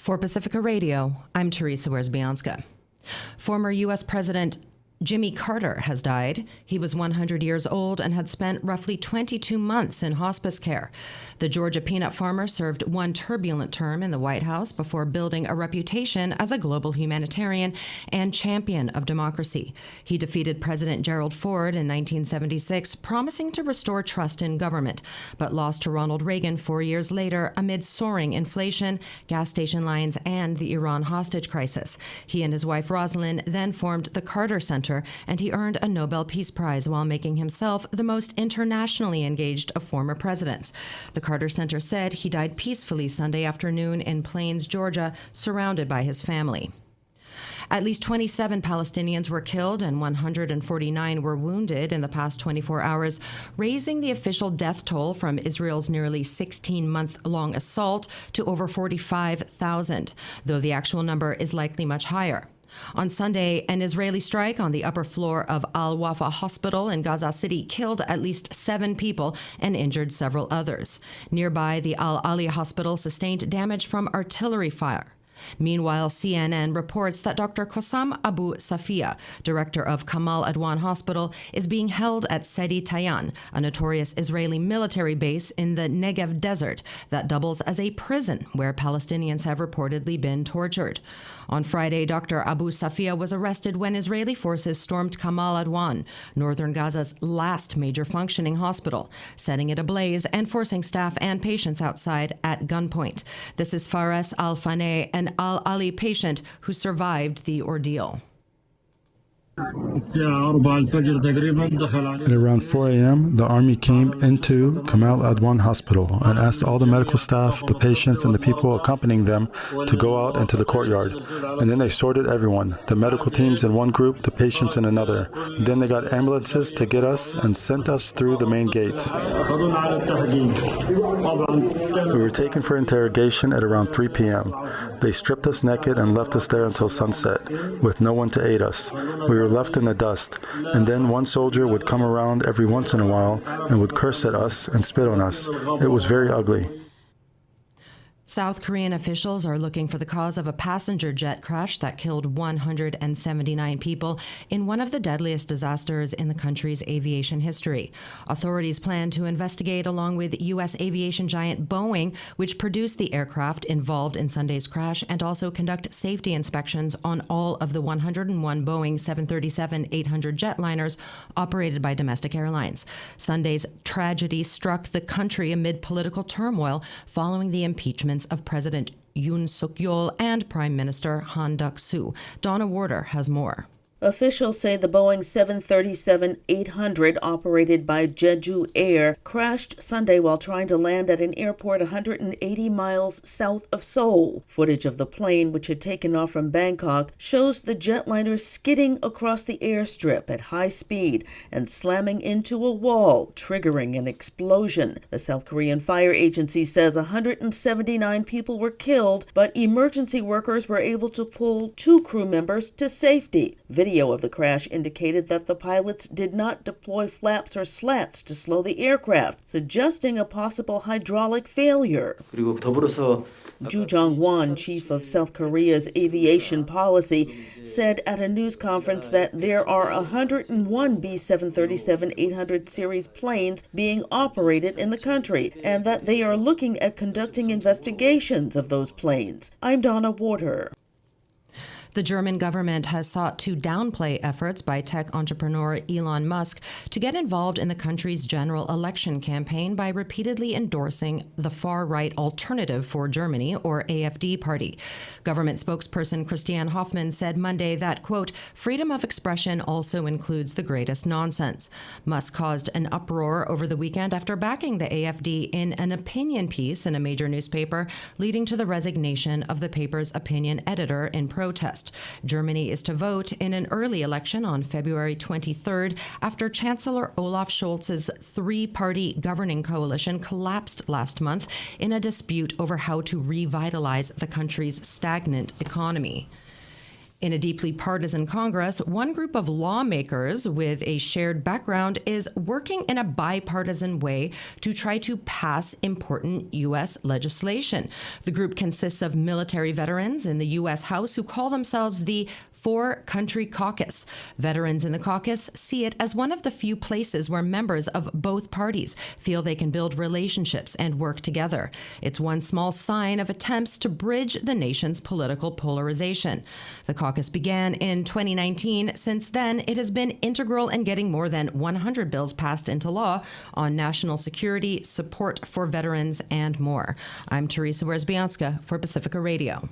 For Pacifica Radio, I'm Teresa Wierzbianska. Former U.S. President Jimmy Carter has died. He was 100 years old and had spent roughly 22 months in hospice care. The Georgia peanut farmer served one turbulent term in the White House before building a reputation as a global humanitarian and champion of democracy. He defeated President Gerald Ford in 1976, promising to restore trust in government, but lost to Ronald Reagan 4 years later amid soaring inflation, gas station lines, and the Iran hostage crisis. He and his wife Rosalind then formed the Carter Center, and he earned a Nobel Peace Prize while making himself the most internationally engaged of former presidents. The Carter Center said he died peacefully Sunday afternoon in Plains, Georgia, surrounded by his family. At least 27 Palestinians were killed and 149 were wounded in the past 24 hours, raising the official death toll from Israel's nearly 16-month-long assault to over 45,000, though the actual number is likely much higher. On Sunday, an Israeli strike on the upper floor of Al-Wafa Hospital in Gaza City killed at least 7 people and injured several others. Nearby, the Al-Ali Hospital sustained damage from artillery fire. Meanwhile, CNN reports that Dr. Qassam Abu Safia, director of Kamal Adwan Hospital, is being held at Sedi Tayan, a notorious Israeli military base in the Negev desert that doubles as a prison where Palestinians have reportedly been tortured. On Friday, Dr. Abu Safia was arrested when Israeli forces stormed Kamal Adwan, northern Gaza's last major functioning hospital, setting it ablaze and forcing staff and patients outside at gunpoint. This is Fares Al-Faneh, an Al-Ali patient who survived the ordeal. At around 4 a.m., the army came into Kamal Adwan Hospital and asked all the medical staff, the patients, and the people accompanying them to go out into the courtyard. And then they sorted everyone, the medical teams in one group, the patients in another. And then they got ambulances to get us and sent us through the main gate. We were taken for interrogation at around 3 p.m. They stripped us naked and left us there until sunset, with no one to aid us. We were left in the dust, and then one soldier would come around every once in a while and would curse at us and spit on us. It was very ugly. South Korean officials are looking for the cause of a passenger jet crash that killed 179 people in one of the deadliest disasters in the country's aviation history. Authorities plan to investigate along with U.S. aviation giant Boeing, which produced the aircraft involved in Sunday's crash, and also conduct safety inspections on all of the 101 Boeing 737-800 jetliners operated by domestic airlines. Sunday's tragedy struck the country amid political turmoil following the impeachment of President Yoon Suk-yeol and Prime Minister Han Duck-soo. Donna Warder has more. Officials say the Boeing 737-800, operated by Jeju Air, crashed Sunday while trying to land at an airport 180 miles south of Seoul. Footage of the plane, which had taken off from Bangkok, shows the jetliner skidding across the airstrip at high speed and slamming into a wall, triggering an explosion. The South Korean Fire Agency says 179 people were killed, but emergency workers were able to pull 2 crew members to safety. Video of the crash indicated that the pilots did not deploy flaps or slats to slow the aircraft, suggesting a possible hydraulic failure. Ju Jong-won, chief of South Korea's aviation policy, said at a news conference that there are 101 B-737-800 series planes being operated in the country, and that they are looking at conducting investigations of those planes. I'm Donna Warder. The German government has sought to downplay efforts by tech entrepreneur Elon Musk to get involved in the country's general election campaign by repeatedly endorsing the far-right Alternative for Germany, or AfD, party. Government spokesperson Christiane Hoffmann said Monday that, quote, freedom of expression also includes the greatest nonsense. Musk caused an uproar over the weekend after backing the AfD in an opinion piece in a major newspaper, leading to the resignation of the paper's opinion editor in protest. Germany is to vote in an early election on February 23rd after Chancellor Olaf Scholz's 3-party governing coalition collapsed last month in a dispute over how to revitalize the country's stagnant economy. In a deeply partisan Congress, one group of lawmakers with a shared background is working in a bipartisan way to try to pass important U.S. legislation. The group consists of military veterans in the U.S. House who call themselves the Four-Country Caucus. Veterans in the caucus see it as one of the few places where members of both parties feel they can build relationships and work together. It's one small sign of attempts to bridge the nation's political polarization. The caucus began in 2019. Since then, it has been integral in getting more than 100 bills passed into law on national security, support for veterans, and more. I'm Teresa Wierzbianska for Pacifica Radio.